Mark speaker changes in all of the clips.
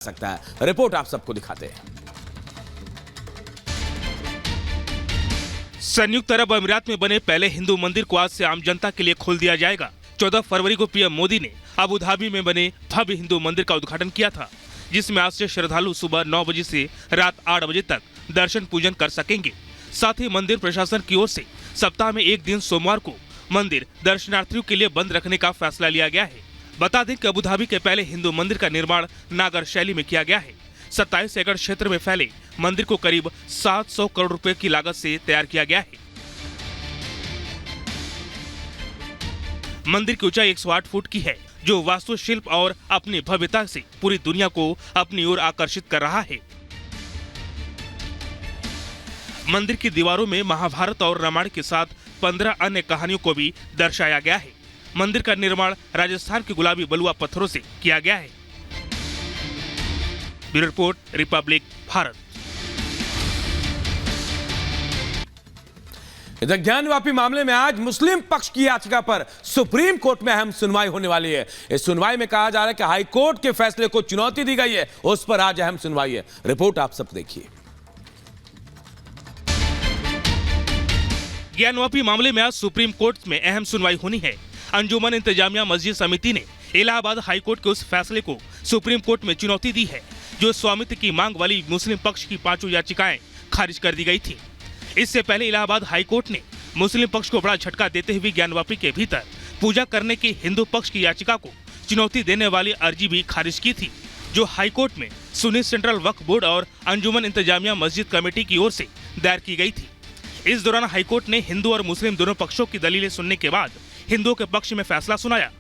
Speaker 1: सकता है। रिपोर्ट आप सबको दिखाते हैं।
Speaker 2: संयुक्त अरब अमीरात में बने पहले हिंदू मंदिर को आज से आम जनता के लिए खोल दिया जाएगा। 14 फरवरी को पीएम मोदी ने अबू धाबी में बने भव्य हिंदू मंदिर का उद्घाटन किया था, जिसमें आज से श्रद्धालु सुबह 9 बजे से रात 8 बजे तक दर्शन पूजन कर सकेंगे। साथ ही मंदिर प्रशासन की ओर से सप्ताह में एक दिन सोमवार को मंदिर दर्शनार्थियों के लिए बंद रखने का फैसला लिया गया है। बता दें कि अबू धाबी के पहले हिंदू मंदिर का निर्माण नागर शैली में किया गया है। 27 एकड़ क्षेत्र में फैले मंदिर को करीब 700 करोड़ रुपए की लागत से तैयार किया गया है। मंदिर की ऊंचाई 108 फुट की है, जो वास्तुशिल्प और अपनी भव्यता से पूरी दुनिया को अपनी ओर आकर्षित कर रहा है। मंदिर की दीवारों में महाभारत और रामायण के साथ 15 अन्य कहानियों को भी दर्शाया गया है। मंदिर का निर्माण राजस्थान के गुलाबी बलुआ पत्थरों से किया गया है। Bureau report, Republic Bharat.
Speaker 1: इधर ज्ञानवापी मामले में आज मुस्लिम पक्ष की याचिका पर सुप्रीम कोर्ट में अहम सुनवाई होने वाली है। इस सुनवाई में कहा जा रहा है कि हाई कोर्ट के फैसले को चुनौती दी गई है, उस पर आज अहम सुनवाई है। रिपोर्ट आप सब देखिए।
Speaker 2: ज्ञानवापी मामले में आज सुप्रीम कोर्ट में अहम सुनवाई होनी है। अंजुमन इंतजामिया मस्जिद समिति ने इलाहाबाद हाई कोर्ट के उस फैसले को सुप्रीम कोर्ट में चुनौती दी है, जो स्वामित्व की मांग वाली मुस्लिम पक्ष की 5 याचिकाएं खारिज कर दी गई थी। इससे पहले इलाहाबाद हाई कोर्ट ने मुस्लिम पक्ष को बड़ा झटका देते हुए ज्ञानवापी के भीतर पूजा करने की हिंदू पक्ष की याचिका को चुनौती देने वाली अर्जी भी खारिज की थी, जो हाई कोर्ट में सुन्नी सेंट्रल वक्फ बोर्ड और अंजुमन इंतजामिया मस्जिद कमेटी की ओर से दायर की गई थी। इस दौरान हाई कोर्ट ने हिंदू और मुस्लिम दोनों पक्षों की दलीलें सुनने के बाद हिंदुओं के पक्ष में फैसला सुनाया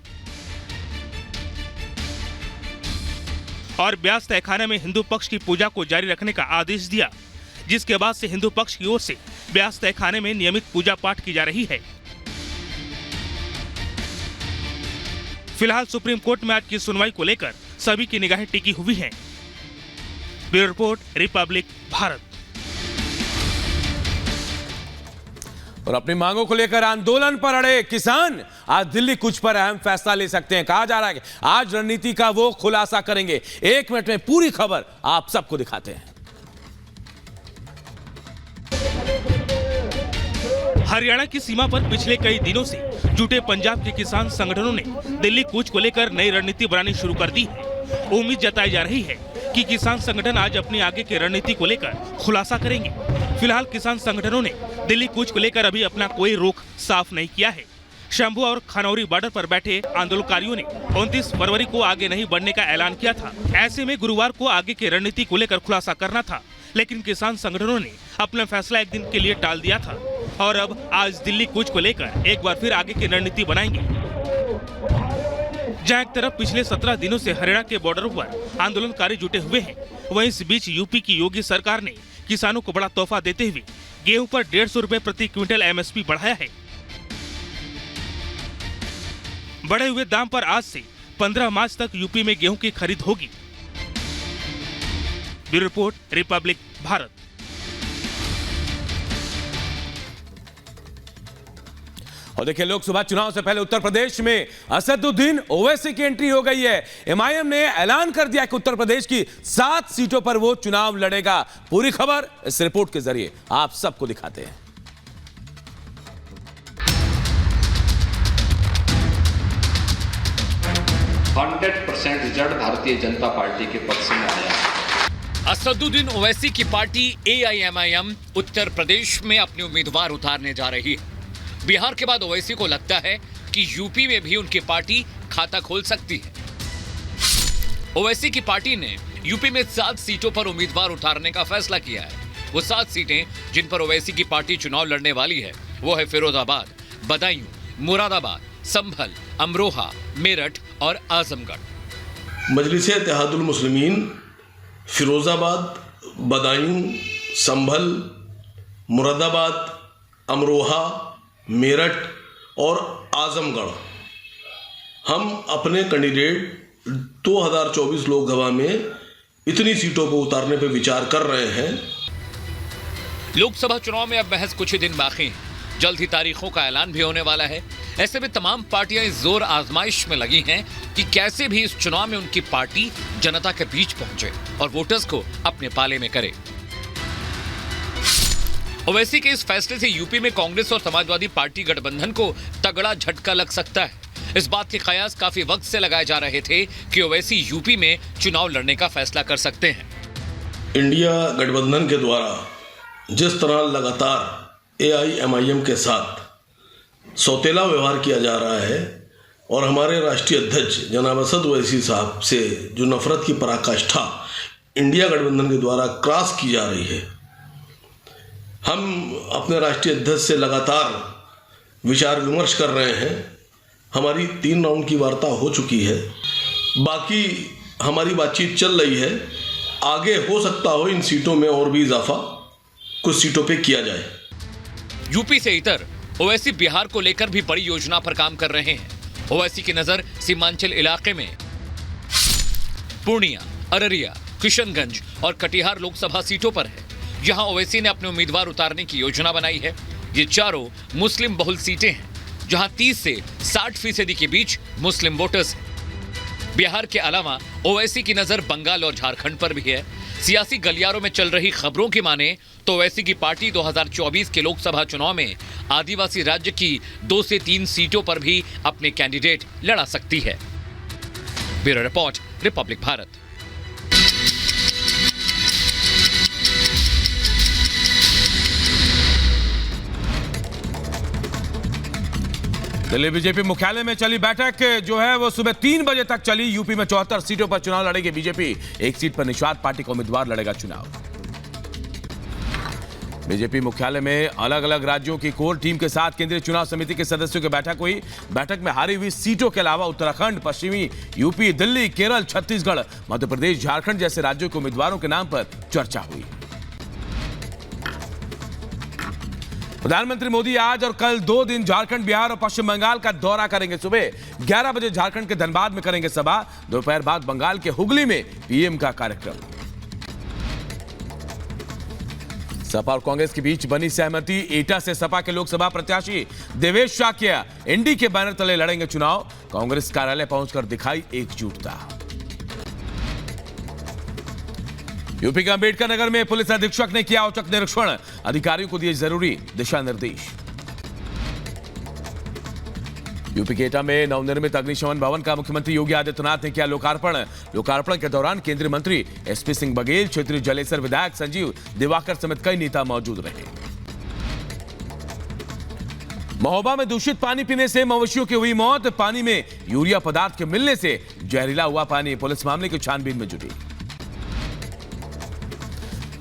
Speaker 2: और ब्यास तहखाने में हिंदू पक्ष की पूजा को जारी रखने का आदेश दिया, जिसके बाद से हिंदू पक्ष की ओर से ब्यास तहखाने में नियमित पूजा पाठ की जा रही है। फिलहाल सुप्रीम कोर्ट में आज की सुनवाई को लेकर सभी की निगाहें टिकी हुई हैं। Bureau report, Republic Bharat.
Speaker 1: और अपनी मांगों को लेकर आंदोलन पर अड़े किसान आज दिल्ली कूच पर अहम फैसला ले सकते हैं। कहा जा रहा है कि आज रणनीति का वो खुलासा करेंगे। 1 मिनट में पूरी खबर आप सबको दिखाते हैं।
Speaker 2: हरियाणा की सीमा पर पिछले कई दिनों से जुटे पंजाब के किसान संगठनों ने दिल्ली कूच को लेकर नई रणनीति बनानी शुरू कर दी है। उम्मीद जताई जा रही है कि किसान संगठन आज अपनी आगे की रणनीति को लेकर खुलासा करेंगे। फिलहाल किसान संगठनों ने दिल्ली कूच को लेकर अभी अपना कोई रुख साफ नहीं किया है। शंभू और खनौरी बॉर्डर पर बैठे आंदोलनकारियों ने 29 फरवरी को आगे नहीं बढ़ने का ऐलान किया था। ऐसे में गुरुवार को आगे की रणनीति को लेकर खुलासा करना था, लेकिन किसान संगठनों ने अपना फैसला एक दिन के लिए टाल दिया था और अब आज दिल्ली कूच को लेकर एक बार फिर आगे की रणनीति बनाएंगे। जहां एक तरफ पिछले 17 दिनों से हरियाणा के बॉर्डरों पर आंदोलनकारी जुटे हुए हैं, वहीं इस बीच यूपी की योगी सरकार ने किसानों को बड़ा तोहफा देते हुए गेहूं पर 150 रुपए प्रति क्विंटल एमएसपी बढ़ाया है। बढ़े हुए दाम पर आज से 15 मार्च तक यूपी में गेहूं की खरीद होगी। Bureau report, Republic Bharat.
Speaker 1: और देखिए, लोकसभा चुनाव से पहले उत्तर प्रदेश में असदुद्दीन ओवैसी की एंट्री हो गई है। एमआईएम ने ऐलान कर दिया कि उत्तर प्रदेश की 7 सीटों पर वो चुनाव लड़ेगा। पूरी खबर इस रिपोर्ट के जरिए आप सबको दिखाते हैं।
Speaker 3: 100% रिजल्ट भारतीय जनता पार्टी के पक्ष में आया।
Speaker 4: असदुद्दीन ओवैसी की पार्टी एआईएमआईएम उत्तर प्रदेश में अपने उम्मीदवार उतारने जा रही है। बिहार के बाद ओवैसी को लगता है कि यूपी में भी उनकी पार्टी खाता खोल सकती है। ओवैसी की पार्टी ने यूपी में 7 सीटों पर उम्मीदवार उतारने का फैसला किया है। वो 7 सीटें जिन पर ओवैसी की पार्टी चुनाव लड़ने वाली है वो है फिरोजाबाद, बदायूं, मुरादाबाद, संभल, अमरोहा, मेरठ और आजमगढ़।
Speaker 5: मजलिस इत्तेहादुल मुस्लिमीन फिरोजाबाद, बदायूं, संभल, मुरादाबाद, अमरोहा, मेरठ और आजमगढ़ हम अपने कैंडिडेट 2024 लोकसभा में इतनी सीटों को उतारने पर विचार कर रहे हैं।
Speaker 4: लोकसभा चुनाव में अब महज कुछ ही दिन बाकी हैं। जल्द ही तारीखों का ऐलान भी होने वाला है। ऐसे में तमाम पार्टियां इस जोर आजमाइश में लगी हैं कि कैसे भी इस चुनाव में उनकी पार्टी जनता के बीच पहुंचे और वोटर्स को अपने पाले में करे। ओवैसी के इस फैसले से यूपी में कांग्रेस और समाजवादी पार्टी गठबंधन को तगड़ा झटका लग सकता है। इस बात के कयास काफी वक्त से लगाए जा रहे थे कि ओवैसी यूपी में चुनाव लड़ने का फैसला कर सकते हैं।
Speaker 5: इंडिया गठबंधन के द्वारा जिस तरह लगातार AIMIM के साथ सौतेला व्यवहार किया जा रहा है और हमारे राष्ट्रीय अध्यक्ष जनाब असद ओवैसी साहब से जो नफरत की पराकाष्ठा इंडिया गठबंधन के द्वारा क्रॉस की जा रही है, हम अपने राष्ट्रीय अध्यक्ष से लगातार विचार विमर्श कर रहे हैं। हमारी 3 राउंड की वार्ता हो चुकी है, बाकी हमारी बातचीत चल रही है। आगे हो सकता हो इन सीटों में और भी इजाफा कुछ सीटों पे किया जाए।
Speaker 4: यूपी से इतर ओवैसी बिहार को लेकर भी बड़ी योजना पर काम कर रहे हैं। ओवैसी की नजर सीमांचल इलाके में पूर्णिया, अररिया, किशनगंज और कटिहार लोकसभा सीटों पर है। यहां ओवैसी ने अपने उम्मीदवार उतारने की योजना बनाई है। ये चारों मुस्लिम बहुल सीटें हैं, जहां 30 से 60% के बीच मुस्लिम वोटर्स हैं। बिहार के अलावा ओवैसी की नजर बंगाल और झारखंड पर भी है। सियासी गलियारों में चल रही खबरों की माने तो ओवैसी की पार्टी 2024 के लोकसभा चुनाव में आदिवासी राज्य की 2 से 3 सीटों पर भी अपने कैंडिडेट लड़ा सकती है। Bureau report, Republic Bharat.
Speaker 1: Delhi BJP मुख्यालय में चली बैठक जो है वो सुबह 3 बजे तक चली। यूपी में 74 सीटों पर चुनाव लड़ेगी बीजेपी। 1 सीट पर निषाद पार्टी का उम्मीदवार लड़ेगा चुनाव। बीजेपी मुख्यालय में अलग अलग राज्यों की कोर टीम के साथ केंद्रीय चुनाव समिति के सदस्यों की बैठक हुई। बैठक में हारी हुई सीटों के अलावा उत्तराखंड, पश्चिमी यूपी, दिल्ली, केरल, छत्तीसगढ़, मध्य प्रदेश, झारखंड जैसे राज्यों के उम्मीदवारों के नाम पर चर्चा हुई। प्रधानमंत्री मोदी आज और कल 2 दिन झारखंड, बिहार और पश्चिम बंगाल का दौरा करेंगे। सुबह 11 बजे झारखंड के धनबाद में करेंगे सभा। दोपहर बाद बंगाल के हुगली में पीएम का कार्यक्रम। सपा और कांग्रेस के बीच बनी सहमति। एटा से सपा के लोकसभा प्रत्याशी देवेश शाक्य एनडी के बैनर तले लड़ेंगे चुनाव। कांग्रेस कार्यालय पहुंचकर दिखाई एकजुटता। यूपी के अंबेडकर नगर में पुलिस अधीक्षक ने किया औचक निरीक्षण। अधिकारियों को दिए जरूरी दिशा निर्देश। यूपी के एटा में नवनिर्मित अग्निशमन भवन का मुख्यमंत्री योगी आदित्यनाथ ने किया लोकार्पण। लोकार्पण के दौरान केंद्रीय मंत्री एसपी सिंह बघेल, क्षेत्रीय जलेसर विधायक संजीव दिवाकर समेत कई नेता मौजूद रहे। महोबा में दूषित पानी पीने से मवेशियों की हुई मौत। पानी में यूरिया पदार्थ के मिलने से जहरीला हुआ पानी। पुलिस मामले की छानबीन में जुटी।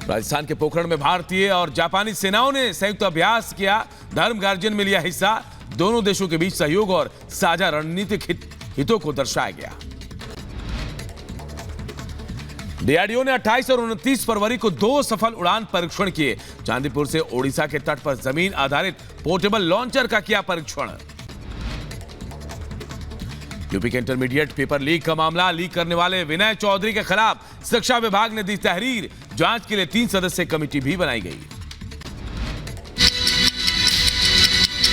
Speaker 1: राजस्थान के पोखरण में भारतीय और जापानी सेनाओं ने संयुक्त अभ्यास किया। धर्म गार्जियन में लिया हिस्सा। दोनों देशों के बीच सहयोग और साझा रणनीतिक हितों को दर्शाया गया। डीआरडीओ ने 28 और 29 फरवरी को 2 सफल उड़ान परीक्षण किए। चांदीपुर से ओडिशा के तट पर जमीन आधारित पोर्टेबल लॉन्चर का किया परीक्षण। यूपी के इंटरमीडिएट पेपर लीक का मामला। लीक करने वाले विनय चौधरी के खिलाफ शिक्षा विभाग ने दी तहरीर। जांच के लिए 3 सदस्यीय कमेटी भी बनाई गई।